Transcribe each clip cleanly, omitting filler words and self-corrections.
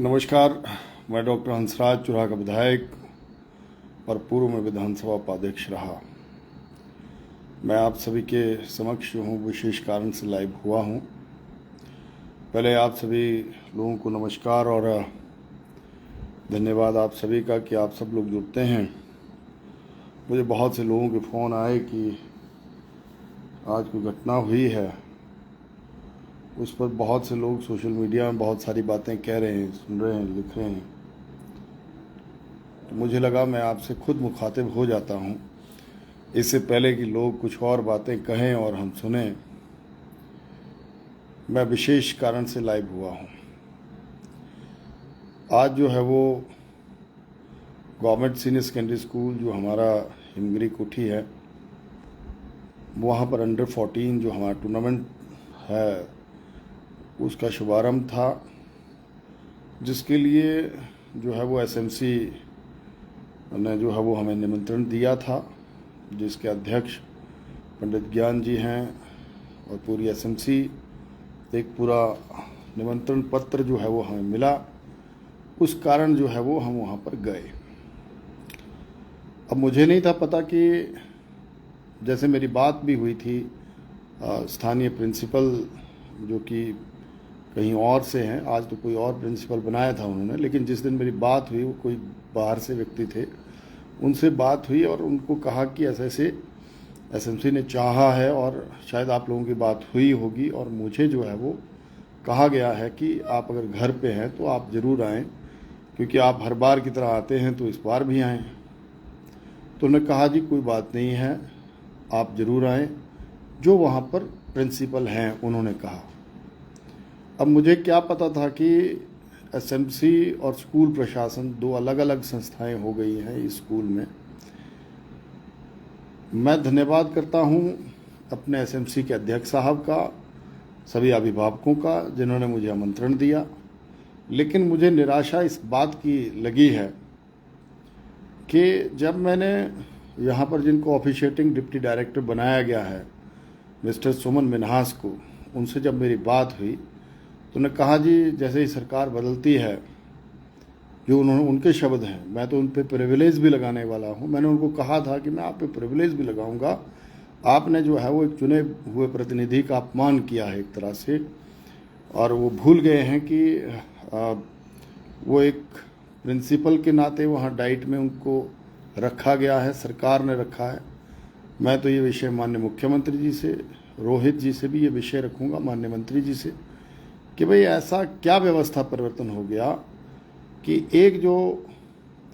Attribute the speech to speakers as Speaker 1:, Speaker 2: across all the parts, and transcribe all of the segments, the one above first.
Speaker 1: नमस्कार। मैं डॉक्टर हंसराज चुराह का विधायक और पूर्व में विधानसभा उपाध्यक्ष रहा। मैं आप सभी के समक्ष जो हूँ विशेष कारण से लाइव हुआ हूँ। पहले आप सभी लोगों को नमस्कार और धन्यवाद आप सभी का कि आप सब लोग जुड़ते हैं। मुझे बहुत से लोगों के फ़ोन आए कि आज कोई घटना हुई है, उस पर बहुत से लोग सोशल मीडिया में बहुत सारी बातें कह रहे हैं, सुन रहे हैं, लिख रहे हैं। तो मुझे लगा मैं आपसे खुद मुखातिब हो जाता हूँ, इससे पहले कि लोग कुछ और बातें कहें और हम सुने। मैं विशेष कारण से लाइव हुआ हूँ। आज जो है वो गवर्नमेंट सीनियर सेकेंडरी स्कूल जो हमारा हिमगिरी कोठी है, वहाँ पर अंडर 14 जो हमारा टूर्नामेंट है उसका शुभारंभ था, जिसके लिए जो है वो एसएमसी ने जो है वो हमें निमंत्रण दिया था, जिसके अध्यक्ष पंडित ज्ञान जी हैं और पूरी एसएमसी। एक पूरा निमंत्रण पत्र जो है वो हमें मिला, उस कारण जो है वो हम वहाँ पर गए। अब मुझे नहीं था पता कि जैसे मेरी बात भी हुई थी स्थानीय प्रिंसिपल जो कि कहीं और से हैं, आज तो कोई और प्रिंसिपल बनाया था उन्होंने, लेकिन जिस दिन मेरी बात हुई वो कोई बाहर से व्यक्ति थे, उनसे बात हुई और उनको कहा कि ऐसे ऐसे एसएमसी ने चाहा है और शायद आप लोगों की बात हुई होगी और मुझे जो है वो कहा गया है कि आप अगर घर पे हैं तो आप ज़रूर आएँ, क्योंकि आप हर बार की तरह आते हैं तो इस बार भी आएँ। तो उन्होंने कहा जी कोई बात नहीं है, आप ज़रूर आएँ, जो वहाँ पर प्रिंसिपल हैं उन्होंने कहा। अब मुझे क्या पता था कि एसएमसी और स्कूल प्रशासन दो अलग अलग संस्थाएं हो गई हैं इस स्कूल में। मैं धन्यवाद करता हूं अपने एसएमसी के अध्यक्ष साहब का, सभी अभिभावकों का जिन्होंने मुझे आमंत्रण दिया, लेकिन मुझे निराशा इस बात की लगी है कि जब मैंने यहाँ पर जिनको ऑफिशिएटिंग डिप्टी डायरेक्टर बनाया गया है मिस्टर सुमन मिन्हास को, उनसे जब मेरी बात हुई तो उन्होंने कहा जी जैसे ही सरकार बदलती है, जो उन्होंने उनके शब्द हैं, मैं तो उन पर प्रिविलेज भी लगाने वाला हूं। मैंने उनको कहा था कि मैं आप पे प्रिविलेज भी लगाऊंगा, आपने जो है वो एक चुने हुए प्रतिनिधि का अपमान किया है एक तरह से, और वो भूल गए हैं कि वो एक प्रिंसिपल के नाते वहाँ डाइट में उनको रखा गया है, सरकार ने रखा है। मैं तो ये विषय माननीय मुख्यमंत्री जी से, रोहित जी से भी ये विषय रखूँगा, माननीय मंत्री जी से, कि भाई ऐसा क्या व्यवस्था परिवर्तन हो गया कि एक जो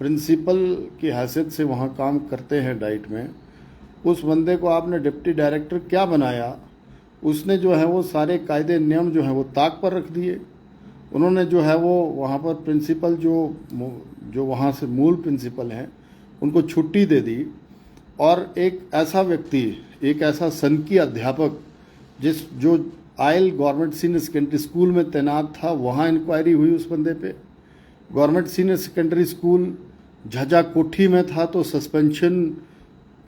Speaker 1: प्रिंसिपल की हैसियत से वहाँ काम करते हैं डाइट में, उस बंदे को आपने डिप्टी डायरेक्टर क्या बनाया। उसने जो है वो सारे कायदे नियम जो है वो ताक पर रख दिए। उन्होंने जो है वो वहाँ पर प्रिंसिपल जो वहाँ से मूल प्रिंसिपल हैं उनको छुट्टी दे दी, और एक ऐसा व्यक्ति, एक ऐसा सनकी अध्यापक जो oil government senior secondary school में तैनात था, वहाँ इंक्वायरी हुई उस बंदे पे। Government senior secondary school Jhajja Kothi में था तो सस्पेंशन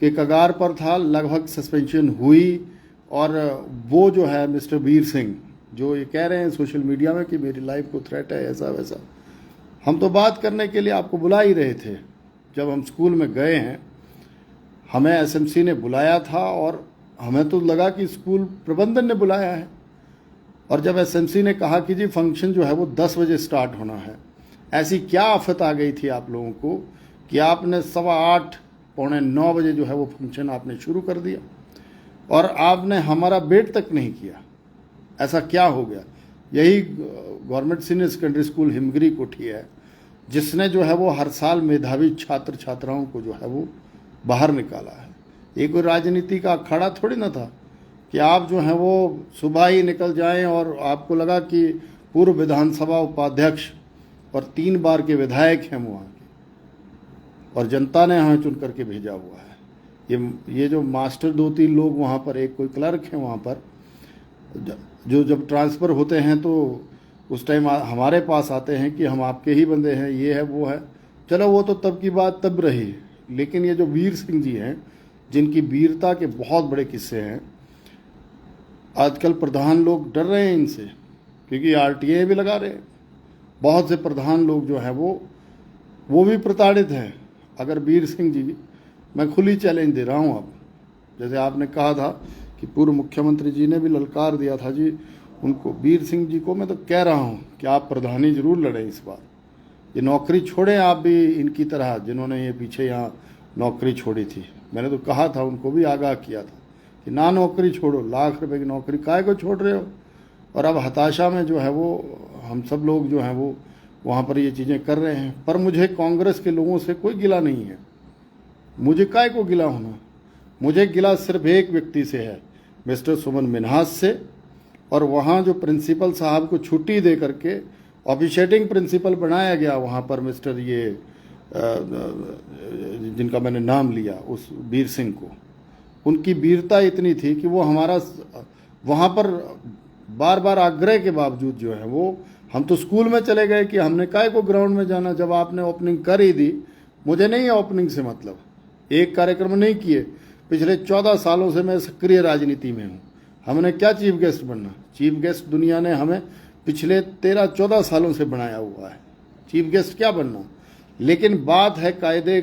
Speaker 1: के कगार पर था, लगभग सस्पेंशन हुई। और वो जो है मिस्टर वीर सिंह, जो ये कह रहे हैं सोशल मीडिया में कि मेरी लाइफ को थ्रेट है, ऐसा वैसा, हम तो बात करने के लिए आपको बुला ही रहे थे। जब हम स्कूल में गए हैं, हमें एसएमसी ने बुलाया था और हमें तो लगा कि स्कूल प्रबंधन ने बुलाया है, और जब एसएमसी ने कहा कि जी फंक्शन जो है वो 10 बजे स्टार्ट होना है, ऐसी क्या आफत आ गई थी आप लोगों को कि आपने 8:15 पौने 9 बजे जो है वो फंक्शन आपने शुरू कर दिया और आपने हमारा वेट तक नहीं किया। ऐसा क्या हो गया? यही government senior secondary school Himgiri कोठी है जिसने जो है वो हर साल मेधावी छात्र छात्राओं को जो है वो बाहर निकाला है। ये कोई राजनीति का अखाड़ा थोड़ी ना था कि आप जो हैं वो सुबह ही निकल जाएं और आपको लगा कि पूर्व विधानसभा उपाध्यक्ष और 3 बार के विधायक हैं वहाँ के, और जनता ने हमें चुन करके भेजा हुआ है। ये जो मास्टर 2-3 लोग वहाँ पर, एक कोई क्लर्क हैं वहाँ पर, जो जब ट्रांसफ़र होते हैं तो उस टाइम हमारे पास आते हैं कि हम आपके ही बंदे हैं, ये है वो है। चलो वो तो तब की बात तब रही, लेकिन ये जो वीर सिंह जी हैं, जिनकी वीरता के बहुत बड़े किस्से हैं, आजकल प्रधान लोग डर रहे हैं इनसे, क्योंकि आरटीए भी लगा रहे हैं बहुत से प्रधान लोग जो हैं वो भी प्रताड़ित हैं। अगर वीर सिंह जी, मैं खुली चैलेंज दे रहा हूँ, अब जैसे आपने कहा था कि पूर्व मुख्यमंत्री जी ने भी ललकार दिया था जी उनको, वीर सिंह जी को मैं तो कह रहा हूँ कि आप प्रधानी जरूर लड़ें इस बार। ये नौकरी छोड़ें आप भी इनकी तरह, जिन्होंने ये पीछे यहाँ नौकरी छोड़ी थी। मैंने तो कहा था, उनको भी आगाह किया था कि ना नौकरी छोड़ो, लाख रुपए की नौकरी काहे को छोड़ रहे हो। और अब हताशा में जो है वो हम सब लोग जो हैं वो वहाँ पर ये चीज़ें कर रहे हैं। पर मुझे कांग्रेस के लोगों से कोई गिला नहीं है, मुझे काय को गिला होना। मुझे गिला सिर्फ एक व्यक्ति से है, मिस्टर सुमन मिन्हास से। और वहाँ जो प्रिंसिपल साहब को छुट्टी दे करके ऑफिशिएटिंग प्रिंसिपल बनाया गया वहाँ पर, मिस्टर ये जिनका मैंने नाम लिया, उस वीर सिंह को, उनकी वीरता इतनी थी कि वो हमारा वहाँ पर बार बार आग्रह के बावजूद जो है वो, हम तो स्कूल में चले गए कि हमने काय को ग्राउंड में जाना, जब आपने ओपनिंग कर ही दी। मुझे नहीं है ओपनिंग से मतलब, एक कार्यक्रम नहीं किए। पिछले 14 सालों से मैं सक्रिय राजनीति में हूँ। हमने क्या चीफ गेस्ट बनना, चीफ गेस्ट दुनिया ने हमें पिछले 13-14 सालों से बनाया हुआ है, चीफ गेस्ट क्या बनना। लेकिन बात है कायदे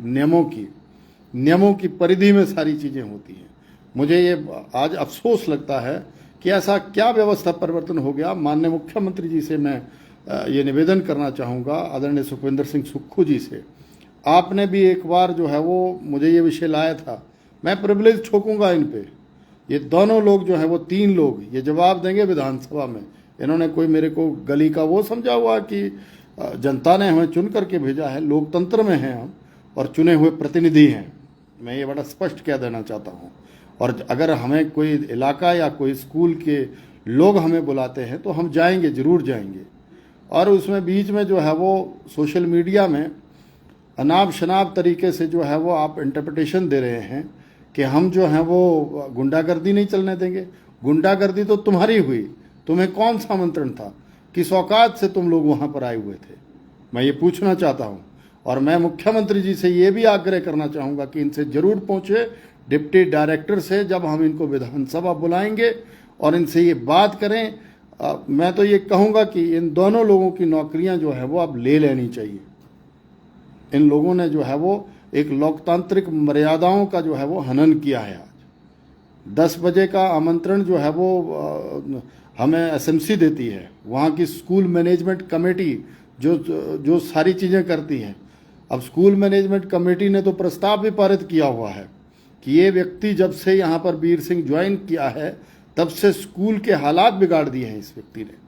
Speaker 1: नियमों की परिधि में सारी चीज़ें होती हैं। मुझे ये आज अफसोस लगता है कि ऐसा क्या व्यवस्था परिवर्तन हो गया। माननीय मुख्यमंत्री जी से मैं ये निवेदन करना चाहूँगा, आदरणीय सुखविंदर सिंह सुक्खू जी से, आपने भी एक बार जो है वो मुझे ये विषय लाया था। मैं प्रिविलेज ठोकूंगा इन पे, ये दोनों लोग जो हैं वो 3 लोग ये जवाब देंगे विधानसभा में। इन्होंने कोई मेरे को गली का वो समझा हुआ कि जनता ने हमें चुन करके भेजा है, लोकतंत्र में हैं हम और चुने हुए प्रतिनिधि हैं। मैं ये बड़ा स्पष्ट कह देना चाहता हूँ। और अगर हमें कोई इलाका या कोई स्कूल के लोग हमें बुलाते हैं तो हम जाएंगे, ज़रूर जाएंगे। और उसमें बीच में जो है वो सोशल मीडिया में अनाप शनाप तरीके से जो है वो आप इंटरप्रिटेशन दे रहे हैं कि हम जो हैं वो गुंडागर्दी नहीं चलने देंगे। गुंडागर्दी तो तुम्हारी हुई, तुम्हें कौन सा आमंत्रण था, किस औकात से तुम लोग वहाँ पर आए हुए थे, मैं ये पूछना चाहता हूँ। और मैं मुख्यमंत्री जी से ये भी आग्रह करना चाहूँगा कि इनसे ज़रूर पहुँचे, डिप्टी डायरेक्टर से, जब हम इनको विधानसभा बुलाएंगे और इनसे ये बात करें। मैं तो ये कहूँगा कि इन दोनों लोगों की नौकरियाँ जो है वो अब ले लेनी चाहिए। इन लोगों ने जो है वो एक लोकतांत्रिक मर्यादाओं का जो है वो हनन किया है। आज 10 बजे का आमंत्रण जो है वो हमें एसएमसी देती है, वहाँ की स्कूल मैनेजमेंट कमेटी जो सारी चीज़ें करती हैं। अब स्कूल मैनेजमेंट कमेटी ने तो प्रस्ताव भी पारित किया हुआ है कि ये व्यक्ति जब से यहाँ पर वीर सिंह ज्वाइन किया है तब से स्कूल के हालात बिगाड़ दिए हैं इस व्यक्ति ने।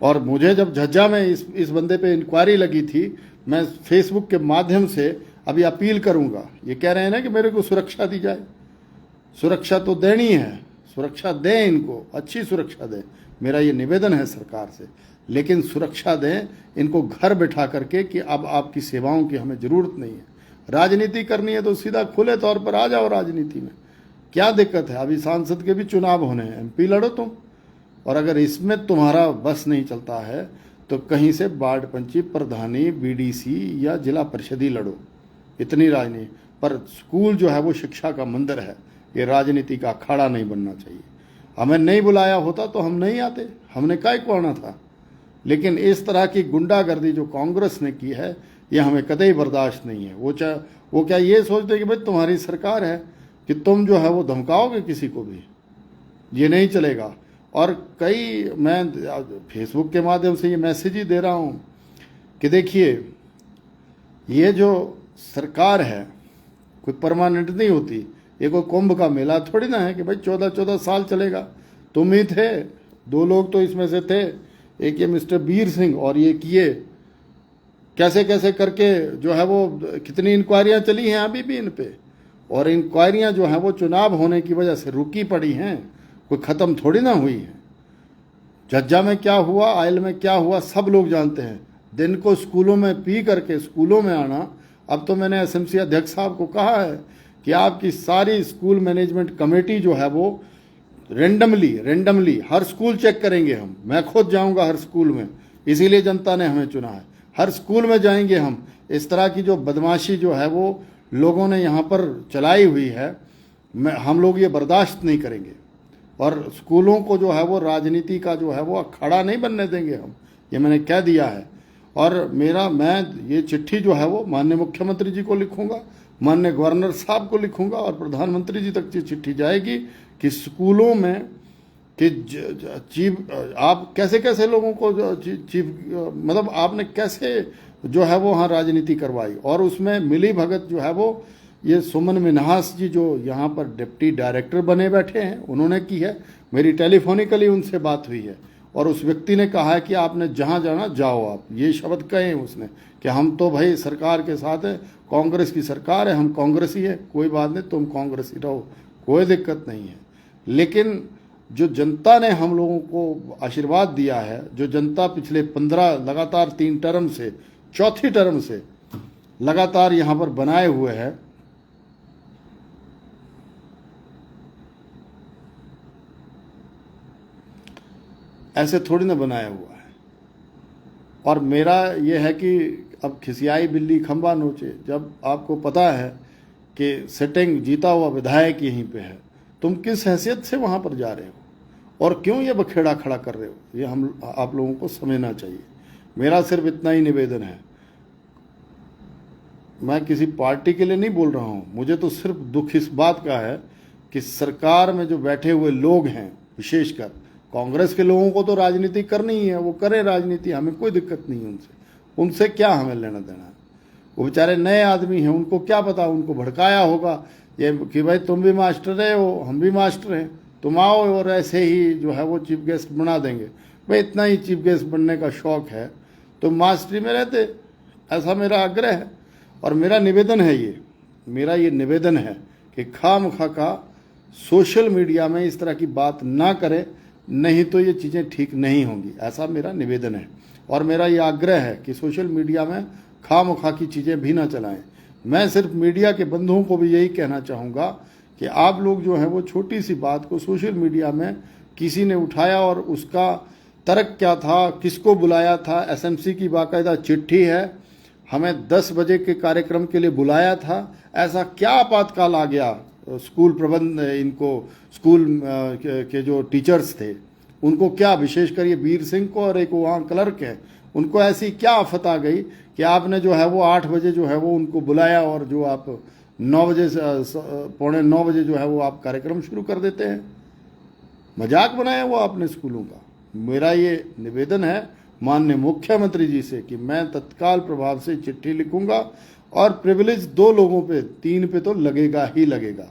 Speaker 1: और मुझे जब झज्जा में इस बंदे पे इंक्वायरी लगी थी, मैं फेसबुक के माध्यम से अभी अपील करूंगा। ये कह रहे हैं ना कि मेरे को सुरक्षा दी जाए, सुरक्षा तो देनी है, सुरक्षा दें इनको, अच्छी सुरक्षा दें, मेरा ये निवेदन है सरकार से। लेकिन सुरक्षा दें इनको घर बैठा करके कि अब आपकी सेवाओं की हमें ज़रूरत नहीं है। राजनीति करनी है तो सीधा खुले तौर पर आ जाओ राजनीति में, क्या दिक्कत है। अभी सांसद के भी चुनाव होने हैं, एमपी लड़ो तुम। और अगर इसमें तुम्हारा बस नहीं चलता है तो कहीं से वार्ड पंची, प्रधानी, बीडीसी या जिला परिषदी लड़ो, इतनी राजनीति। पर स्कूल जो है वो शिक्षा का मंदिर है, ये राजनीति का अखाड़ा नहीं बनना चाहिए। हमें नहीं बुलाया होता तो हम नहीं आते, हमने काय को आना था। लेकिन इस तरह की गुंडागर्दी जो कांग्रेस ने की है ये हमें कतई बर्दाश्त नहीं है। वो क्या ये सोचते कि भाई तुम्हारी सरकार है कि तुम जो है वो धमकाओगे किसी को भी, ये नहीं चलेगा। और मैं फेसबुक के माध्यम से ये मैसेज ही दे रहा हूँ कि देखिए, ये जो सरकार है कोई परमानेंट नहीं होती, ये कोई कुंभ का मेला थोड़ी ना है कि भाई 14-14 साल चलेगा। तुम ही थे, 2 लोग तो इसमें से थे, एक ये मिस्टर वीर सिंह और ये किए कैसे कैसे करके जो है वो कितनी इंक्वायरियां चली हैं अभी भी इन पे। और इंक्वायरियां जो हैं वो चुनाव होने की वजह से रुकी पड़ी हैं, कोई ख़त्म थोड़ी ना हुई है। झज्जा में क्या हुआ, आयल में क्या हुआ, सब लोग जानते हैं। दिन को स्कूलों में पी करके स्कूलों में आना। अब तो मैंने एसएमसी अध्यक्ष साहब को कहा है कि आपकी सारी स्कूल मैनेजमेंट कमेटी जो है वो रेंडमली हर स्कूल चेक करेंगे हम। मैं खुद जाऊंगा हर स्कूल में, इसीलिए जनता ने हमें चुना है। हर स्कूल में जाएंगे हम। इस तरह की जो बदमाशी जो है वो लोगों ने यहाँ पर चलाई हुई है, हम लोग ये बर्दाश्त नहीं करेंगे। और स्कूलों को जो है वो राजनीति का जो है वो अखाड़ा नहीं बनने देंगे हम। ये मैंने कह दिया है। और मैं ये चिट्ठी जो है वो माननीय मुख्यमंत्री जी को लिखूंगा, माननीय गवर्नर साहब को लिखूंगा और प्रधानमंत्री जी तक ये चिट्ठी जाएगी कि स्कूलों में कि चीफ आप कैसे कैसे लोगों को चीफ मतलब आपने कैसे जो है वो वहाँ राजनीति करवाई। और उसमें मिली भगत जो है वो ये सुमन मिन्हास जी जो यहाँ पर डिप्टी डायरेक्टर बने बैठे हैं उन्होंने की है। मेरी टेलीफोनिकली उनसे बात हुई है और उस व्यक्ति ने कहा है कि आपने जहाँ जाना जाओ आप, ये शब्द कहे उसने कि हम तो भाई सरकार के साथ है, कांग्रेस की सरकार है, हम कांग्रेसी है, कोई बात नहीं, तुम कांग्रेसी रहो, कोई दिक्कत नहीं है। लेकिन जो जनता ने हम लोगों को आशीर्वाद दिया है, जो जनता पिछले 15 लगातार 3 टर्म से चौथी टर्म से लगातार यहाँ पर बनाए हुए है, ऐसे थोड़ी ना बनाया हुआ है। और मेरा ये है कि अब खिसियाई बिल्ली खंबा नोचे। जब आपको पता है कि सिटिंग जीता हुआ विधायक यहीं पे है, तुम किस हैसियत से वहाँ पर जा रहे हो और क्यों ये बखेड़ा खड़ा कर रहे हो, ये आप लोगों को समझना चाहिए। मेरा सिर्फ इतना ही निवेदन है, मैं किसी पार्टी के लिए नहीं बोल रहा हूँ, मुझे तो सिर्फ दुख इस बात का है कि सरकार में जो बैठे हुए लोग हैं, विशेषकर कांग्रेस के लोगों को तो राजनीति करनी ही है, वो करें राजनीति, हमें कोई दिक्कत नहीं है उनसे क्या हमें लेना देना है। वो बेचारे नए आदमी हैं, उनको क्या पता, उनको भड़काया होगा ये कि भाई तुम भी मास्टर है हो, हम भी मास्टर हैं, तुम आओ और ऐसे ही जो है वो चीफ गेस्ट बना देंगे। भाई इतना ही चीफ गेस्ट बनने का शौक है तो मास्टरी में रहते, ऐसा मेरा आग्रह है। और मेरा निवेदन है, मेरा ये निवेदन है कि खामखा का सोशल मीडिया में इस तरह की बात ना करें, नहीं तो ये चीज़ें ठीक नहीं होंगी, ऐसा मेरा निवेदन है। और मेरा ये आग्रह है कि सोशल मीडिया में खामखा की चीज़ें भी ना चलाएं। मैं सिर्फ मीडिया के बंधुओं को भी यही कहना चाहूँगा कि आप लोग जो है वो छोटी सी बात को सोशल मीडिया में किसी ने उठाया और उसका तर्क क्या था, किसको बुलाया था, एसएमसी की बाकायदा चिट्ठी है, हमें 10 बजे के कार्यक्रम के लिए बुलाया था, ऐसा क्या आपातकाल आ गया स्कूल प्रबंध इनको स्कूल के जो टीचर्स थे उनको, क्या विशेषकर ये वीर सिंह को और एक वहाँ क्लर्क है, उनको ऐसी क्या आफत आ गई कि आपने जो है वो 8 बजे जो है वो उनको बुलाया और जो आप 9 बजे पौने 9 बजे जो है वो आप कार्यक्रम शुरू कर देते हैं। मजाक बनाया वो आपने स्कूलों का। मेरा ये निवेदन है माननीय मुख्यमंत्री जी से कि मैं तत्काल प्रभाव से चिट्ठी लिखूंगा और प्रिविलेज 2 लोगों पे 3 पे तो लगेगा ही लगेगा,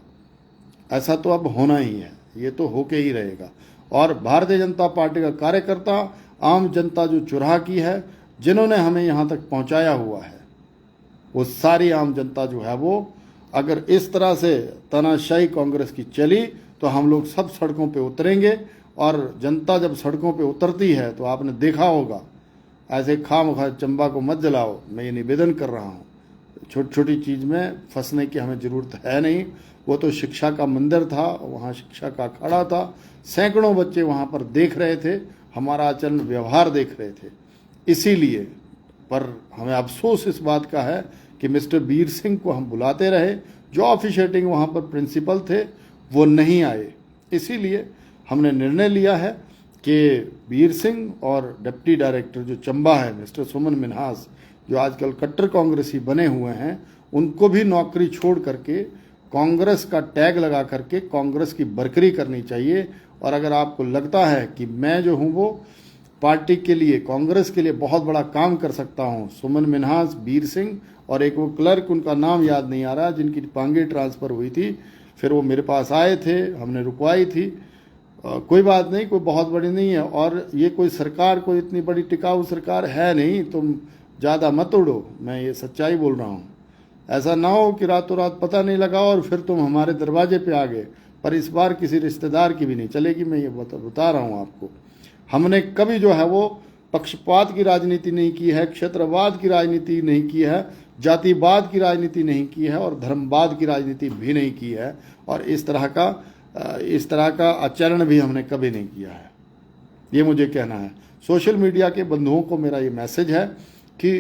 Speaker 1: ऐसा तो अब होना ही है, ये तो होके ही रहेगा। और भारतीय जनता पार्टी का कार्यकर्ता, आम जनता जो चुराह की है, जिन्होंने हमें यहाँ तक पहुँचाया हुआ है, वो सारी आम जनता जो है वो अगर इस तरह से तानाशाही कांग्रेस की चली तो हम लोग सब सड़कों पे उतरेंगे। और जनता जब सड़कों पे उतरती है तो आपने देखा होगा, ऐसे खामखा चंबा को मत जलाओ, मैं ये निवेदन कर रहा हूँ। छोटी छोटी चीज़ में फंसने की हमें ज़रूरत है नहीं। वो तो शिक्षा का मंदिर था, वहाँ शिक्षा का अखाड़ा था, सैकड़ों बच्चे वहाँ पर देख रहे थे, हमारा आचरण व्यवहार देख रहे थे। इसीलिए पर हमें अफसोस इस बात का है कि मिस्टर वीर सिंह को हम बुलाते रहे, जो ऑफिशिएटिंग वहाँ पर प्रिंसिपल थे वो नहीं आए। इसीलिए हमने निर्णय लिया है कि वीर सिंह और डिप्टी डायरेक्टर जो चंबा है मिस्टर सुमन मिन्हास, जो आजकल कट्टर कांग्रेसी बने हुए हैं, उनको भी नौकरी छोड़ करके कांग्रेस का टैग लगा करके कांग्रेस की बरकरी करनी चाहिए। और अगर आपको लगता है कि मैं जो हूँ वो पार्टी के लिए, कांग्रेस के लिए बहुत बड़ा काम कर सकता हूँ, सुमन मिन्हास, वीर सिंह और एक वो क्लर्क, उनका नाम याद नहीं आ रहा, जिनकी पांगे ट्रांसफ़र हुई थी, फिर वो मेरे पास आए थे, हमने रुकवाई थी, कोई बात नहीं, कोई बहुत बड़ी नहीं है। और ये कोई सरकार कोई इतनी बड़ी टिकाऊ सरकार है नहीं, तुम ज़्यादा मत उड़ो, मैं ये सच्चाई बोल रहा हूँ। ऐसा ना हो कि रातों रात पता नहीं लगा और फिर तुम हमारे दरवाजे पे आ गए। पर इस बार किसी रिश्तेदार की भी नहीं चलेगी, मैं ये बता रहा हूँ आपको। हमने कभी जो है वो पक्षपात की राजनीति नहीं की है, क्षेत्रवाद की राजनीति नहीं की है, जातिवाद की राजनीति नहीं की है और धर्मवाद की राजनीति भी नहीं की है। और इस तरह का आचरण भी हमने कभी नहीं किया है, ये मुझे कहना है। सोशल मीडिया के बंधुओं को मेरा ये मैसेज है कि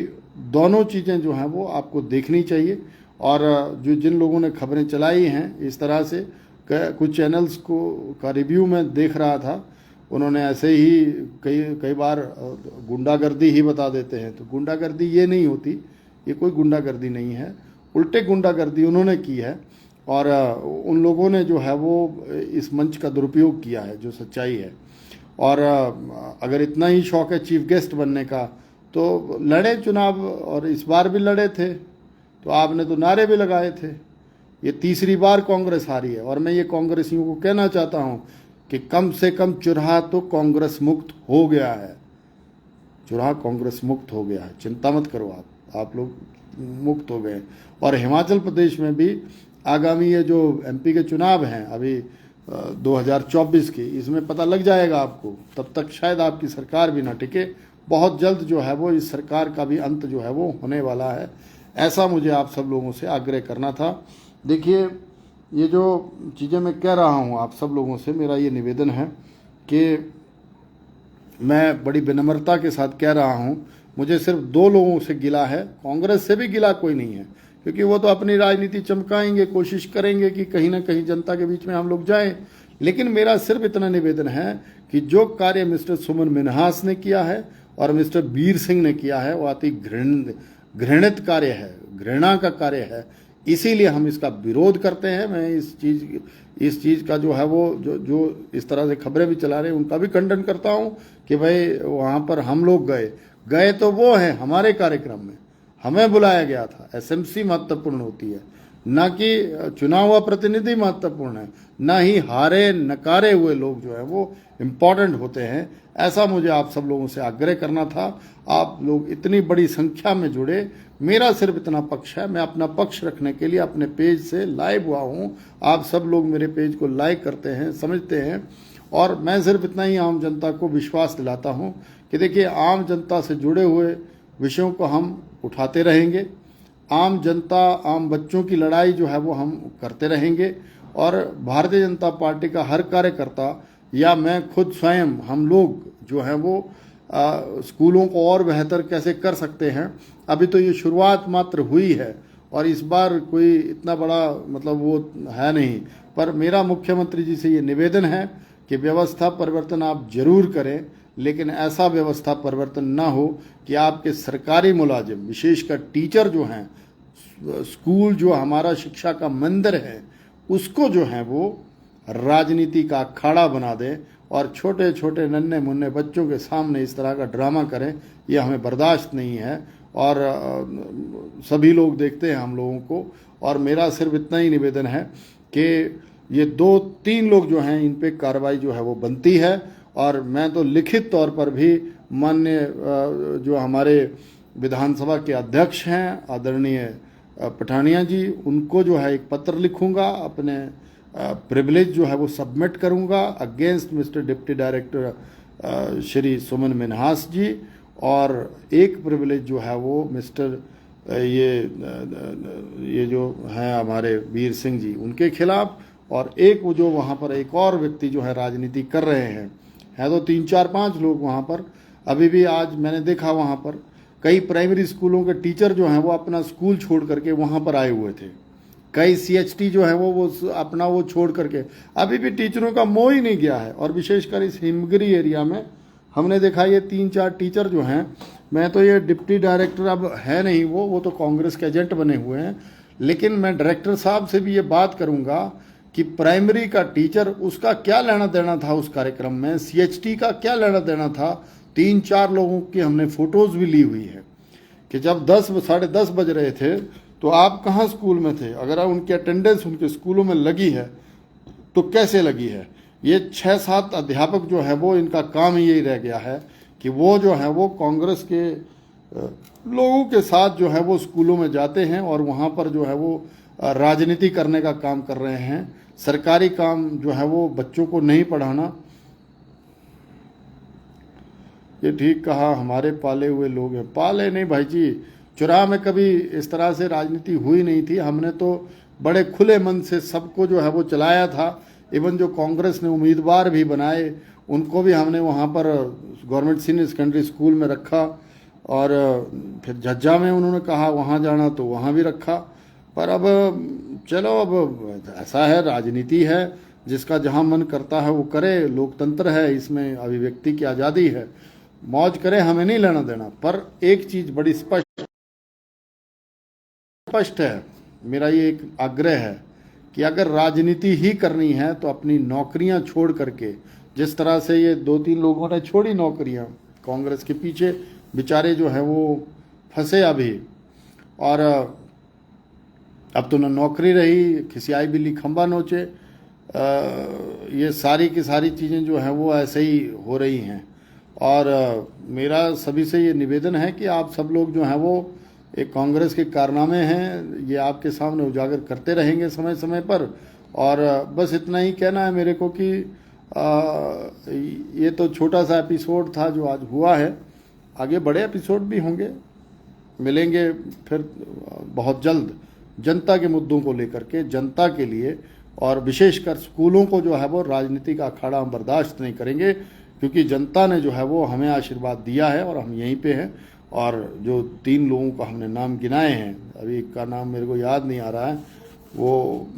Speaker 1: दोनों चीज़ें जो हैं वो आपको देखनी चाहिए। और जो जिन लोगों ने खबरें चलाई हैं इस तरह से, कुछ चैनल्स को का रिव्यू मैं देख रहा था, उन्होंने ऐसे ही कई कई बार गुंडागर्दी ही बता देते हैं, तो गुंडागर्दी ये नहीं होती, ये कोई गुंडागर्दी नहीं है, उल्टे गुंडागर्दी उन्होंने की है। और उन लोगों ने जो है वो इस मंच का दुरुपयोग किया है, जो सच्चाई है। और अगर इतना ही शौक है चीफ गेस्ट बनने का तो लड़े चुनाव, और इस बार भी लड़े थे, तो आपने तो नारे भी लगाए थे। ये तीसरी बार कांग्रेस हारी है, और मैं ये कांग्रेसियों को कहना चाहता हूँ कि कम से कम चुराहा तो कांग्रेस मुक्त हो गया है, चुराहा कांग्रेस मुक्त हो गया है, चिंता मत करो आप लोग मुक्त हो गए। और हिमाचल प्रदेश में भी आगामी ये जो एमपी के चुनाव हैं अभी 2024 की, इसमें पता लग जाएगा आपको, तब तक शायद आपकी सरकार भी ना टिके। बहुत जल्द जो है वो इस सरकार का भी अंत जो है वो होने वाला है, ऐसा मुझे आप सब लोगों से आग्रह करना था। देखिए, ये जो चीज़ें मैं कह रहा हूँ आप सब लोगों से, मेरा ये निवेदन है कि मैं बड़ी विनम्रता के साथ कह रहा हूँ, मुझे सिर्फ दो लोगों से गिला है, कांग्रेस से भी गिला कोई नहीं है, क्योंकि वो तो अपनी राजनीति चमकाएंगे, कोशिश करेंगे कि कहीं ना कहीं जनता के बीच में हम लोग जाएं। लेकिन मेरा सिर्फ इतना निवेदन है कि जो कार्य मिस्टर सुमन मिन्हास ने किया है और मिस्टर वीर सिंह ने किया है, वो अति घृणित कार्य है, घृणा का कार्य है, इसीलिए हम इसका विरोध करते हैं। मैं इस चीज़ का जो है वो जो इस तरह से खबरें भी चला रहे हैं उनका भी खंडन करता हूं कि भाई वहां पर हम लोग गए तो वो हैं हमारे कार्यक्रम में, हमें बुलाया गया था। एसएमसी महत्वपूर्ण होती है, ना कि चुना हुआ प्रतिनिधि महत्वपूर्ण है, ना ही हारे नकारे हुए लोग जो है वो इम्पोर्टेंट होते हैं। ऐसा मुझे आप सब लोगों से आग्रह करना था। आप लोग इतनी बड़ी संख्या में जुड़े, मेरा सिर्फ इतना पक्ष है, मैं अपना पक्ष रखने के लिए अपने पेज से लाइव हुआ हूँ। आप सब लोग मेरे पेज को लाइक करते हैं, समझते हैं, और मैं सिर्फ इतना ही आम जनता को विश्वास दिलाता हूँ कि देखिए, आम जनता से जुड़े हुए विषयों को हम उठाते रहेंगे, आम जनता, आम बच्चों की लड़ाई जो है वो हम करते रहेंगे, और भारतीय जनता पार्टी का हर कार्यकर्ता या मैं खुद स्वयं, हम लोग जो है वो स्कूलों को और बेहतर कैसे कर सकते हैं। अभी तो ये शुरुआत मात्र हुई है, और इस बार कोई इतना बड़ा मतलब वो है नहीं, पर मेरा मुख्यमंत्री जी से ये निवेदन है कि व्यवस्था परिवर्तन आप जरूर करें, लेकिन ऐसा व्यवस्था परिवर्तन ना हो कि आपके सरकारी मुलाजिम, विशेषकर टीचर जो हैं, स्कूल जो हमारा शिक्षा का मंदिर है, उसको जो है वो राजनीति का अखाड़ा बना दें और छोटे छोटे नन्हे मुन्ने बच्चों के सामने इस तरह का ड्रामा करें। ये हमें बर्दाश्त नहीं है, और सभी लोग देखते हैं हम लोगों को। और मेरा सिर्फ इतना ही निवेदन है कि ये 2-3 लोग जो हैं इन पे कार्रवाई जो है वो बनती है, और मैं तो लिखित तौर पर भी माननीय जो हमारे विधानसभा के अध्यक्ष हैं आदरणीय पठानिया जी, उनको जो है एक पत्र लिखूंगा, अपने प्रिविलेज जो है वो सबमिट करूंगा against Mister deputy director Shri Suman Minhas ji, और एक प्रिविलेज जो है वो मिस्टर ये जो हैं हमारे वीर सिंह जी, उनके खिलाफ, और एक वो जो वहाँ पर एक और व्यक्ति जो है राजनीति कर रहे हैं तो 3-4-5 लोग वहाँ पर अभी भी। आज मैंने देखा वहाँ पर कई प्राइमरी स्कूलों के टीचर जो हैं वो अपना स्कूल छोड़ करके वहाँ पर आए हुए थे, कई CHT जो है वो अपना वो छोड़ करके, अभी भी टीचरों का मोह ही नहीं गया है। और विशेषकर इस हिमगिरी एरिया में हमने देखा ये 3-4 टीचर जो हैं, मैं तो ये डिप्टी डायरेक्टर अब है नहीं, वो तो कांग्रेस के एजेंट बने हुए हैं, लेकिन मैं डायरेक्टर साहब से भी ये बात करूंगा कि प्राइमरी का टीचर, उसका क्या लेना देना था उस कार्यक्रम में, CHT का क्या लेना देना था। 3-4 लोगों की हमने फोटोज भी ली हुई है कि जब 10-10:30 बज रहे थे तो आप कहाँ स्कूल में थे। अगर उनकी अटेंडेंस उनके स्कूलों में लगी है तो कैसे लगी है। ये 6-7 अध्यापक जो है वो, इनका काम ही यही रह गया है कि वो जो है वो कांग्रेस के लोगों के साथ जो है वो स्कूलों में जाते हैं और वहाँ पर जो है वो राजनीति करने का काम कर रहे हैं। सरकारी काम जो है वो बच्चों को नहीं पढ़ाना। ये ठीक कहा, हमारे पाले हुए लोग हैं। पाले नहीं भाई जी, चुनाव में कभी इस तरह से राजनीति हुई नहीं थी। हमने तो बड़े खुले मन से सबको जो है वो चलाया था। इवन जो कांग्रेस ने उम्मीदवार भी बनाए उनको भी हमने वहाँ पर गवर्नमेंट सीनियर सेकेंडरी स्कूल में रखा, और फिर झज्जा में उन्होंने कहा वहाँ जाना तो वहाँ भी रखा। पर अब चलो, अब ऐसा है, राजनीति है, जिसका जहां मन करता है वो करे, लोकतंत्र है, इसमें अभिव्यक्ति की आज़ादी है, मौज करे, हमें नहीं लेना देना। पर एक चीज़ बड़ी स्पष्ट है, मेरा ये एक आग्रह है कि अगर राजनीति ही करनी है तो अपनी नौकरियां छोड़ करके, जिस तरह से ये 2-3 लोगों ने छोड़ी नौकरियां कांग्रेस के पीछे, बेचारे जो हैं वो फंसे अभी, और अब तो न नौकरी रही, खिसियाई बिल्ली खंबा नोचे, ये सारी की सारी चीज़ें जो हैं वो ऐसे ही हो रही हैं। और मेरा सभी से ये निवेदन है कि आप सब लोग जो हैं वो एक कांग्रेस के कारनामे हैं, ये आपके सामने उजागर करते रहेंगे समय समय पर। और बस इतना ही कहना है मेरे को कि ये तो छोटा सा एपिसोड था जो आज हुआ है, आगे बड़े एपिसोड भी होंगे, मिलेंगे फिर बहुत जल्द जनता के मुद्दों को लेकर के, जनता के लिए, और विशेषकर स्कूलों को जो है वो राजनीति का अखाड़ा हम बर्दाश्त नहीं करेंगे, क्योंकि जनता ने जो है वो हमें आशीर्वाद दिया है और हम यहीं पे हैं। और जो 3 लोगों का हमने नाम गिनाए हैं, अभी एक का नाम मेरे को याद नहीं आ रहा है, वो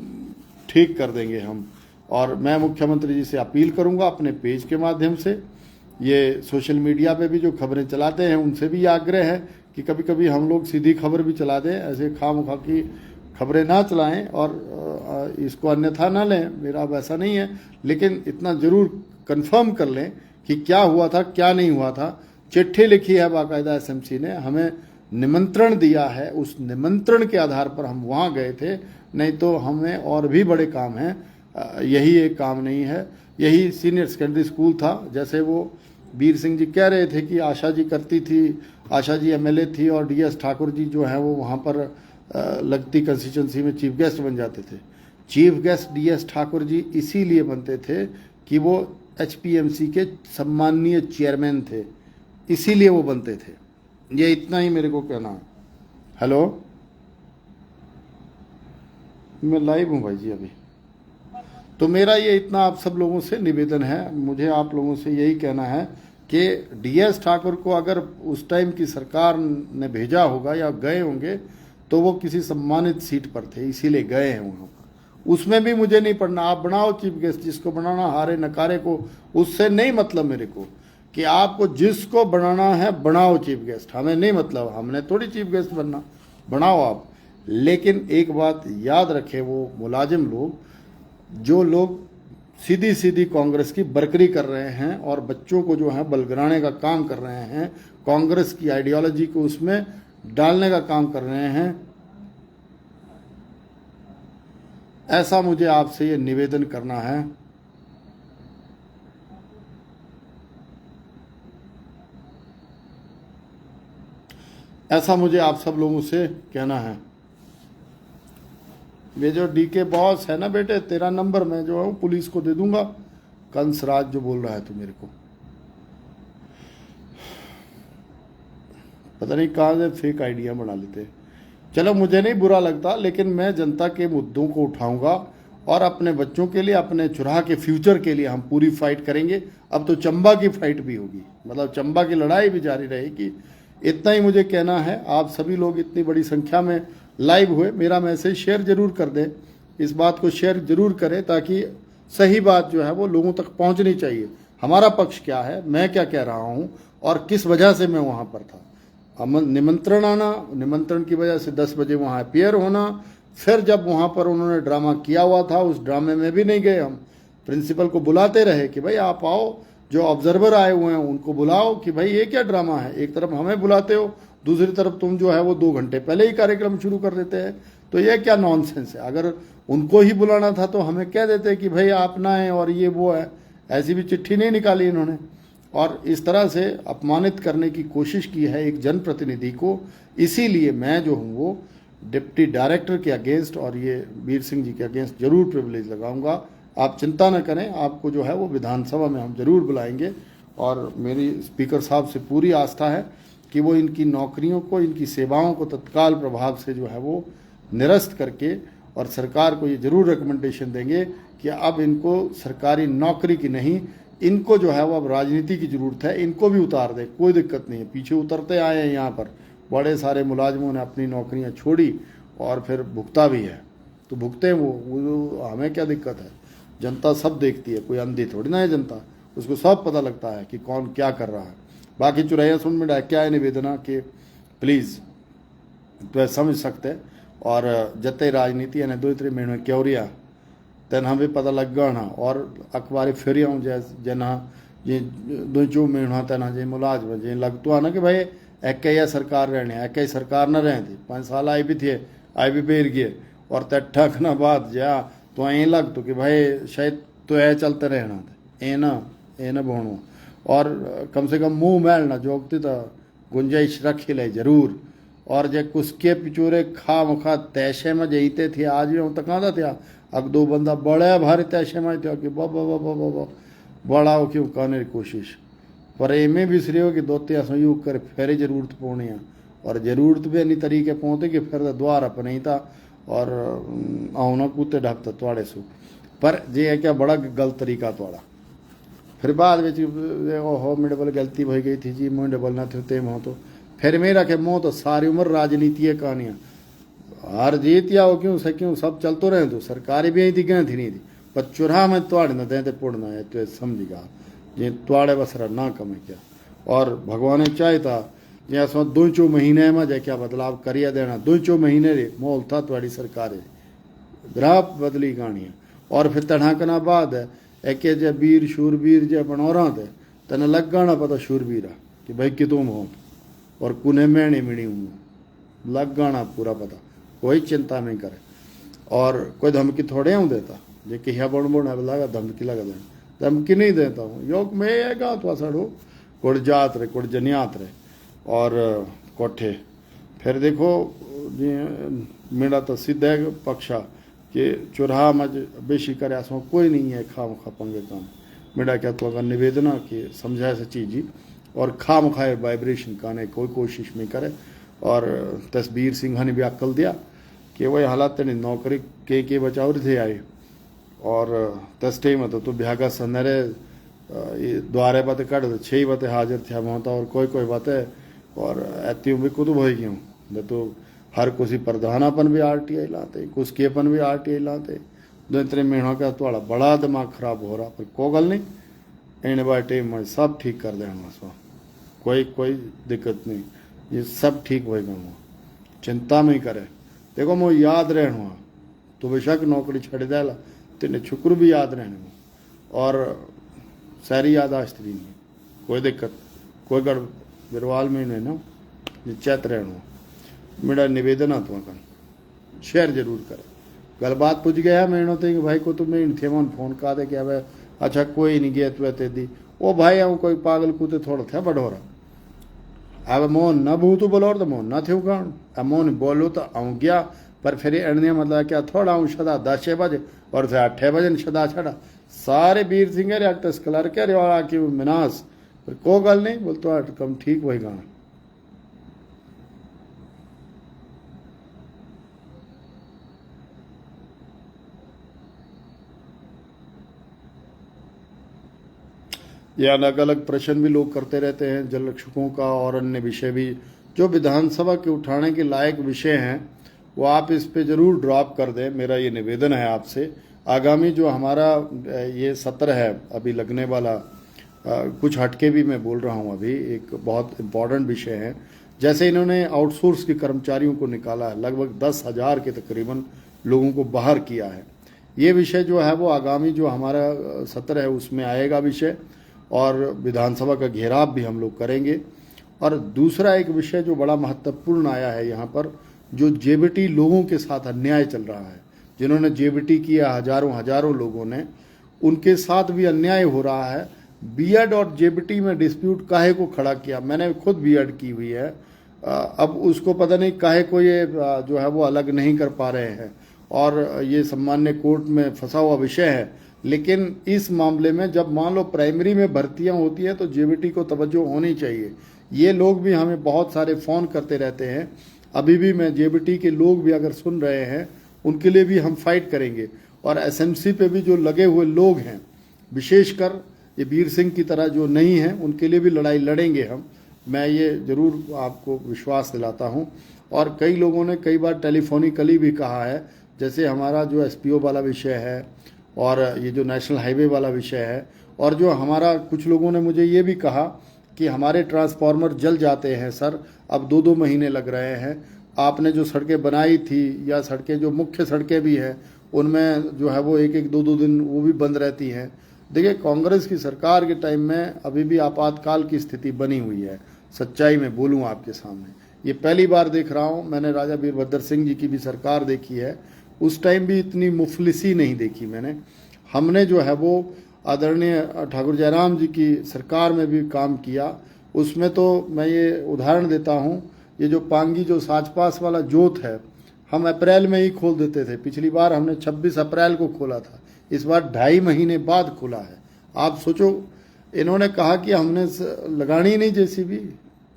Speaker 1: ठीक कर देंगे हम। और मैं मुख्यमंत्री जी से अपील करूंगा अपने पेज के माध्यम से, ये सोशल मीडिया पे भी जो खबरें चलाते हैं उनसे भी आग्रह है कि कभी कभी हम लोग सीधी खबर भी चला दें, ऐसे खामखा की खबरें ना चलाएं और इसको अन्यथा ना लें, मेरा वैसा नहीं है, लेकिन इतना ज़रूर कंफर्म कर लें कि क्या हुआ था क्या नहीं हुआ था। चिट्ठी लिखी है बाकायदा एसएमसी ने, हमें निमंत्रण दिया है, उस निमंत्रण के आधार पर हम वहाँ गए थे, नहीं तो हमें और भी बड़े काम हैं, यही एक काम नहीं है। यही सीनियर सेकेंडरी स्कूल था, जैसे वो वीर सिंह जी कह रहे थे कि आशा जी करती थी, आशा जी एमएलए थी और डीएस ठाकुर जी जो हैं वो वहाँ पर लगती कंस्टिट्यूंसी में चीफ गेस्ट बन जाते थे। Chief guest DS Thakur ji इसीलिए बनते थे कि वो एचपीएमसी के सम्माननीय चेयरमैन थे, इसीलिए वो बनते थे। ये इतना ही मेरे को कहना है। हेलो, मैं लाइव हूँ भाई जी अभी। तो मेरा ये इतना आप सब लोगों से निवेदन है, मुझे आप लोगों से यही कहना है कि डीएस ठाकुर को अगर उस टाइम की सरकार ने भेजा होगा या गए होंगे तो वो किसी सम्मानित सीट पर थे, इसीलिए गए हैं वहाँ पर। उसमें भी मुझे नहीं पढ़ना, आप बनाओ चीफ गेस्ट, जिसको बनाना, हारे नकारे को, उससे नहीं मतलब मेरे को, कि आपको जिसको बनाना है बनाओ चीफ गेस्ट, हमें नहीं मतलब, हमने थोड़ी चीफ गेस्ट बनना, बनाओ आप। लेकिन एक बात याद रखें वो मुलाजिम लोग, जो लोग सीधी सीधी कांग्रेस की बरकरी कर रहे हैं और बच्चों को जो है बलगराने का काम कर रहे हैं, कांग्रेस की आइडियोलॉजी को उसमें डालने का काम कर रहे हैं, ऐसा मुझे आपसे ये निवेदन करना है। ऐसा मुझे आप सब लोगों से कहना है। ये जो डीके बॉस है ना बेटे, तेरा नंबर मैं जो है पुलिस को दे दूंगा, कंसराज जो बोल रहा है तो मेरे को पता नहीं कहाँ से फेक आइडिया बना लेते। चलो मुझे नहीं बुरा लगता, लेकिन मैं जनता के मुद्दों को उठाऊंगा और अपने बच्चों के लिए, अपने चुराह के फ्यूचर के लिए हम पूरी फाइट करेंगे। अब तो चंबा की फाइट भी होगी, मतलब चंबा की लड़ाई भी जारी रहेगी। इतना ही मुझे कहना है। आप सभी लोग इतनी बड़ी संख्या में लाइव हुए, मेरा मैसेज शेयर जरूर कर दें, इस बात को शेयर जरूर करें ताकि सही बात जो है वो लोगों तक पहुंचनी चाहिए। हमारा पक्ष क्या है, मैं क्या कह रहा हूं और किस वजह से मैं वहां पर था। निमंत्रण आना, निमंत्रण की वजह से 10 बजे वहां अपियर होना, फिर जब वहां पर उन्होंने ड्रामा किया हुआ था उस ड्रामे में भी नहीं गए हम। प्रिंसिपल को बुलाते रहे कि भाई आप आओ, जो ऑब्जर्वर आए हुए हैं उनको बुलाओ कि भाई ये क्या ड्रामा है। एक तरफ हमें बुलाते हो, दूसरी तरफ तुम जो है वो 2 घंटे पहले ही कार्यक्रम शुरू कर देते हैं, तो ये क्या नॉनसेंस है। अगर उनको ही बुलाना था तो हमें कह देते कि भाई आप ना आए और ये वो है। ऐसी भी चिट्ठी नहीं निकाली इन्होंने, और इस तरह से अपमानित करने की कोशिश की है एक जनप्रतिनिधि को। इसीलिए मैं जो हूँ वो डिप्टी डायरेक्टर के अगेंस्ट और ये वीर सिंह जी के अगेंस्ट जरूर प्रिविलेज लगाऊंगा। आप चिंता न करें, आपको जो है वो विधानसभा में हम जरूर बुलाएंगे। और मेरी स्पीकर साहब से पूरी आस्था है कि वो इनकी नौकरियों को, इनकी सेवाओं को तत्काल प्रभाव से जो है वो निरस्त करके, और सरकार को ये जरूर रिकमेंडेशन देंगे कि अब इनको सरकारी नौकरी की नहीं, इनको जो है वो अब राजनीति की ज़रूरत है, इनको भी उतार दे, कोई दिक्कत नहीं है। पीछे उतरते आए हैं, यहाँ पर बड़े सारे मुलाजिमों ने अपनी नौकरियाँ छोड़ी और फिर भुगता भी है, तो भुगते वो हमें क्या दिक्कत है। जनता सब देखती है, कोई अंधी थोड़ी ना है जनता, उसको सब पता लगता है कि कौन क्या कर रहा है। बाकी चुराइया सुन में क्या है निवेदना कि प्लीज़ तो समझ सकते और जते राजनीति है 2-3 महीने क्योरिया तेन हमें पता लग गया ना। और अखबारी फिर हूँ जना जे 2-4 महीना तेना जे मुलाजम जे लगतो है ना कि भाई एक ही सरकार रहने, एक ही सरकार न रहे थी 5 साल आई भी थे, आई भी बेर गए और ते ठकना बाद जा तो ऐ लग तो कि भाई शायद तो ऐ चलते रहना थे ए ना बोणो। और कम से कम मुंह मैल ना जोगती तो गुंजाइश रखी ले जरूर। और जे कुसके पिचोरे खा मुखा तैशे में जईते थे आज भी हूँ तक था अब 2 बंदा बड़े भारी तैशे में थे कि बाबा बाबा बाबा बड़ा हो क्यों कहने की कोशिश पर एमें भी सही हो कि 2-3 संयोग कर फिर जरूरत पौनी है और जरूरत भी अन्य तरीके पहुँचे कि फिर तो द्वार अपने ही था और आना कूते ढकता थोड़े सू पर जे है क्या बड़ा गलत तरीका थोड़ा। फिर बाद में ओहो मेरे बोले गलती हो गई थी जी मुझे बोलना थे तेम हो तो फिर मेरा के मुँह तो सारी उम्र राजनीति है कहानियाँ हार जीत या हो क्यों से क्यों सब चलते रहे तो सरकारी भी यही थी गए थी नहीं थी पर चुरा में तुआड़े न देते पुड़ना है तो समझेगा जे तुआड़े बसरा ना कमे क्या। और भगवान चाहता जे असो 2-4 महीने में जे क्या बदलाव करिए देना 2-4 महीने रे मोल था तुआड़ी सरकार ग्राफ बदली कहानियाँ। और फिर तढ़ाकना बाद एक जे वीर शूरवीर जे बनौरा थे तेने लग गाना पता शूरवीरा कि भाई कि तुम हो और कुने मैणी मिणी हूँ लग गाना पूरा पता कोई चिंता नहीं करे। और कोई धमकी थोड़े हूँ देता जे कि बण लगा धमकी लगा देना धमकी नहीं देता हूँ योग में ये गा तो सड़ो कुड़ जात रे कुड़ जनियात रे और कोठे। फिर देखो मेरा तो सीधे पक्षा कि चुराहा मज बेशी करे असो कोई नहीं है खाम खा पंगे काम मेरा क्या तो अगर निवेदना कि समझाए से चीज़ और खाम खाए वाइब्रेशन काने कोई कोशिश नहीं करे। और तस्वीर सिंह ने भी अक्ल दिया कि वही हालात ने नौकरी के बचाव थे आए और तस्टे में तो भ्यागा सनरे द्वारे बातें कट 6 बातें हाजिर थे मोहता और कोई बातें और ऐती भी कुतुब हो गई तो हर कुछ प्रधानापन भी RTI लाते कुछ केपन भी RTI लाते 2-3 महीनों का थोड़ा बड़ा दिमाग खराब हो रहा पर को गल नहीं इन बाटे में सब ठीक कर देना सो कोई दिक्कत नहीं ये सब ठीक होएगा चिंता में करे। देखो मैं याद रहना तो बेशक नौकरी छड़ देला तेने शुक्र भी याद रहने और सारी यादाश्त भी नहीं कोई दिक्कत कोई गड़ बिरवाल में नहीं ना चैत रहना। मेरा निवेदन है तुम्हें शेयर जरूर करे गल बात पूछ गया महीनों तक भाई को तुम्हें इन थे फोन का दे क्या भाई अच्छा कोई नहीं गया तुए ते दी वो भाई आऊँ कोई पागल कूते थोड़ा थे बढ़ोरा अब मोहन न भूतू बोलो तो मोहन न थे उगाण अब मोहन बोलो तो आऊँ गया पर फिर एने मतलब क्या थोड़ा आऊँ शदा 10 बजे और थे 8 बजे शदा छड़ा सारे वीर सिंह एक्टर्स कलर के और आके मिनास पर को गल नहीं बोलते कम ठीक वही गाना। ये अलग अलग प्रश्न भी लोग करते रहते हैं जल रक्षकों का और अन्य विषय भी जो विधानसभा के उठाने के लायक विषय हैं वो आप इस पे जरूर ड्रॉप कर दें। मेरा ये निवेदन है आपसे आगामी जो हमारा ये सत्र है अभी लगने वाला कुछ हटके भी मैं बोल रहा हूँ अभी एक बहुत इम्पॉर्टेंट विषय है। जैसे इन्होंने आउटसोर्स के कर्मचारियों को निकाला है लगभग 10,000 के तकरीबन लोगों को बाहर किया है। ये विषय जो है वो आगामी जो हमारा सत्र है उसमें आएगा विषय और विधानसभा का घेराव भी हम लोग करेंगे। और दूसरा एक विषय जो बड़ा महत्वपूर्ण आया है यहाँ पर जो JBT लोगों के साथ अन्याय चल रहा है जिन्होंने JBT किया हजारों लोगों ने उनके साथ भी अन्याय हो रहा है। B.Ed और JBT में डिस्प्यूट काहे को खड़ा किया मैंने खुद B.Ed की हुई है अब उसको पता नहीं काहे को ये जो है वो अलग नहीं कर पा रहे हैं और ये सम्मान्य कोर्ट में फंसा हुआ विषय है। लेकिन इस मामले में जब मान लो प्राइमरी में भर्तियां होती है तो JBT को तवज्जो होनी चाहिए। ये लोग भी हमें बहुत सारे फ़ोन करते रहते हैं अभी भी मैं JBT के लोग भी अगर सुन रहे हैं उनके लिए भी हम फाइट करेंगे। और SMC पे भी जो लगे हुए लोग हैं विशेषकर ये वीर सिंह की तरह जो नहीं हैं उनके लिए भी लड़ाई लड़ेंगे हम मैं ये ज़रूर आपको विश्वास दिलाता हूँ। और कई लोगों ने कई बार टेलीफोनिकली भी कहा है जैसे हमारा जो SPO वाला विषय है और ये जो नेशनल हाईवे वाला विषय है, और जो हमारा कुछ लोगों ने मुझे ये भी कहा कि हमारे ट्रांसफार्मर जल जाते हैं सर, अब 2-2 महीने लग रहे हैं। आपने जो सड़कें बनाई थी या सड़कें जो मुख्य सड़कें भी हैं उनमें जो है वो 1-1, 2-2 दिन वो भी बंद रहती हैं। देखिए, कांग्रेस की सरकार के टाइम में अभी भी आपातकाल की स्थिति बनी हुई है। सच्चाई में बोलूँ आपके सामने, ये पहली बार देख रहा हूँ। मैंने राजा वीरभद्र सिंह जी की भी सरकार देखी है, उस टाइम भी इतनी मुफलिसी नहीं देखी मैंने। हमने जो है वो आदरणीय ठाकुर जयराम जी की सरकार में भी काम किया। उसमें तो मैं ये उदाहरण देता हूँ, ये जो पांगी जो साचपास वाला जोत है, हम अप्रैल में ही खोल देते थे। पिछली बार हमने 26 अप्रैल को खोला था, इस बार 2.5 महीने बाद खुला है। आप सोचो, इन्होंने कहा कि हमने लगानी नहीं जेसीबी,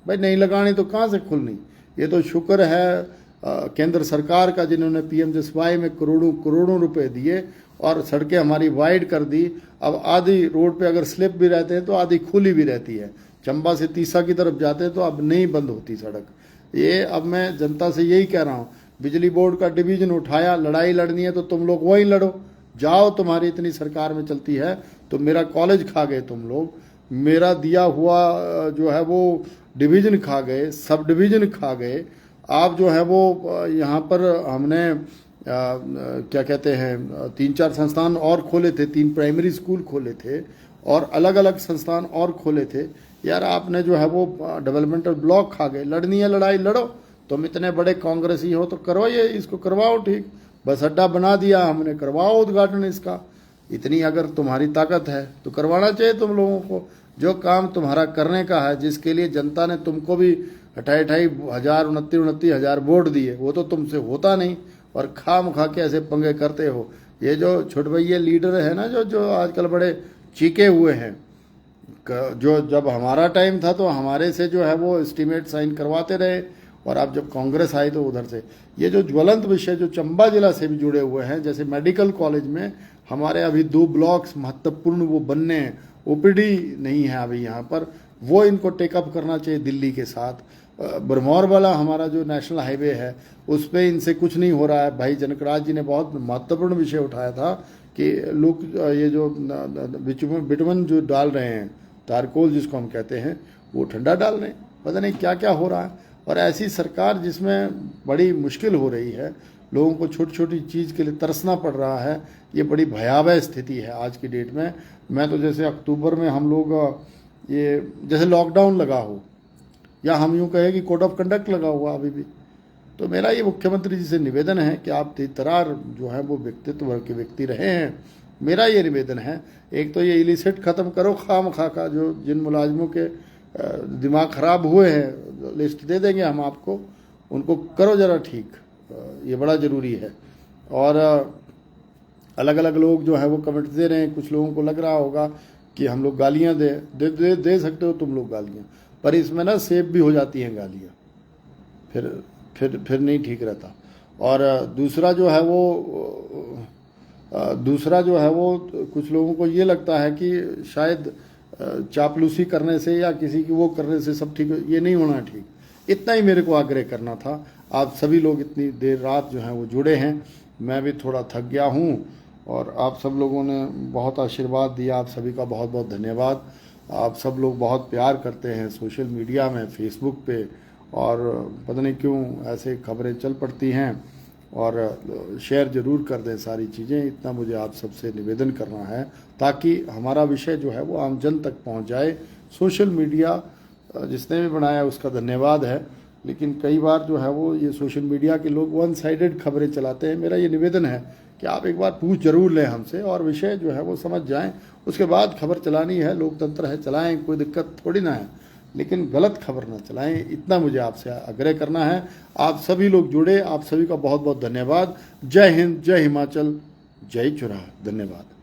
Speaker 1: भाई नहीं लगानी तो कहाँ से खुलनी। ये तो शुक्र है केंद्र सरकार का, जिन्होंने PMJSY में करोड़ों रुपए दिए और सड़कें हमारी वाइड कर दी। अब आधी रोड पे अगर स्लिप भी रहते हैं तो आधी खुली भी रहती है। चंबा से तीसा की तरफ जाते हैं तो अब नहीं बंद होती सड़क। ये अब मैं जनता से यही कह रहा हूँ, बिजली बोर्ड का डिवीजन उठाया, लड़ाई लड़नी है तो तुम लोग वही लड़ो, जाओ। तुम्हारी इतनी सरकार में चलती है तो मेरा कॉलेज खा गए तुम लोग, मेरा दिया हुआ जो है वो डिवीजन खा गए, सब डिवीजन खा गए। आप जो है वो यहाँ पर हमने क्या कहते हैं 3-4 संस्थान और खोले थे, 3 प्राइमरी स्कूल खोले थे और अलग अलग संस्थान और खोले थे। यार आपने जो है वो डेवलपमेंटल ब्लॉक खा गए। लड़नी है लड़ाई लड़ो, तुम इतने बड़े कांग्रेसी हो तो करो, ये इसको करवाओ ठीक। बस अड्डा बना दिया हमने, करवाओ उद्घाटन इसका। इतनी अगर तुम्हारी ताकत है तो करवाना चाहिए तुम लोगों को। जो काम तुम्हारा करने का है, जिसके लिए जनता ने तुमको भी 28,000 हज़ार वोट दिए, वो तो तुमसे होता नहीं और खाम खा के ऐसे पंगे करते हो। ये जो छुटभैये लीडर है ना, जो आजकल बड़े चीके हुए हैं, जो जब हमारा टाइम था तो हमारे से जो है वो एस्टीमेट साइन करवाते रहे, और अब जब कांग्रेस आई तो उधर से ये जो ज्वलंत विषय जो चंबा जिला से भी जुड़े हुए हैं, जैसे मेडिकल कॉलेज में हमारे अभी 2 ब्लॉक्स महत्वपूर्ण वो बनने हैं, OPD नहीं है अभी यहाँ पर, वो इनको टेकअप करना चाहिए दिल्ली के साथ। बरमौर वाला हमारा जो नेशनल हाईवे है उस पर इनसे कुछ नहीं हो रहा है। भाई जनकराज जी ने बहुत महत्वपूर्ण विषय उठाया था कि लोग ये जो बिटुमन जो डाल रहे हैं, तारकोल जिसको हम कहते हैं, वो ठंडा डाल रहे हैं, पता नहीं क्या क्या हो रहा है। और ऐसी सरकार जिसमें बड़ी मुश्किल हो रही है, लोगों को छोटी छोटी चीज़ के लिए तरसना पड़ रहा है, ये बड़ी भयावह स्थिति है आज की डेट में। मैं तो जैसे अक्टूबर में हम लोग ये जैसे लॉकडाउन लगा हो या हम यूँ कहें कि कोड ऑफ कंडक्ट लगा हुआ अभी भी, तो मेरा ये मुख्यमंत्री जी से निवेदन है कि आप तेज-तर्रार जो है वो व्यक्तित्व वर्ग के व्यक्ति रहे हैं। मेरा ये निवेदन है, एक तो ये इलिसिट ख़त्म करो खाम खा का, जो जिन मुलाजिमों के दिमाग ख़राब हुए हैं, लिस्ट दे देंगे हम आपको, उनको करो ज़रा ठीक, ये बड़ा ज़रूरी है। और अलग अलग लोग जो है वो कमेंट दे रहे हैं, कुछ लोगों को लग रहा होगा कि हम लोग गालियाँ दे सकते हो तुम लोग गालियाँ, पर इसमें ना सेव भी हो जाती हैं गालियाँ, फिर नहीं ठीक रहता। और दूसरा जो है वो कुछ लोगों को ये लगता है कि शायद चापलूसी करने से या किसी की वो करने से सब ठीक, ये नहीं होना ठीक। इतना ही मेरे को आग्रह करना था। आप सभी लोग इतनी देर रात जो हैं वो जुड़े हैं, मैं भी थोड़ा थक गया हूँ और आप सब लोगों ने बहुत आशीर्वाद दिया, आप सभी का बहुत बहुत धन्यवाद। आप सब लोग बहुत प्यार करते हैं सोशल मीडिया में, फेसबुक पे, और पता नहीं क्यों ऐसे खबरें चल पड़ती हैं, और शेयर ज़रूर कर दें सारी चीज़ें। इतना मुझे आप सबसे निवेदन करना है ताकि हमारा विषय जो है वो आम जन तक पहुंच जाए। सोशल मीडिया जिसने भी बनाया उसका धन्यवाद है, लेकिन कई बार जो है वो ये सोशल मीडिया के लोग वन साइडेड खबरें चलाते हैं। मेरा ये निवेदन है कि आप एक बार पूछ जरूर लें हमसे और विषय जो है वो समझ जाएं, उसके बाद खबर चलानी है। लोकतंत्र है, चलाएं, कोई दिक्कत थोड़ी ना है, लेकिन गलत खबर ना चलाएं, इतना मुझे आपसे आग्रह करना है। आप सभी लोग जुड़े, आप सभी का बहुत बहुत धन्यवाद। जय हिंद, जय हिमाचल, जय चुराह। धन्यवाद।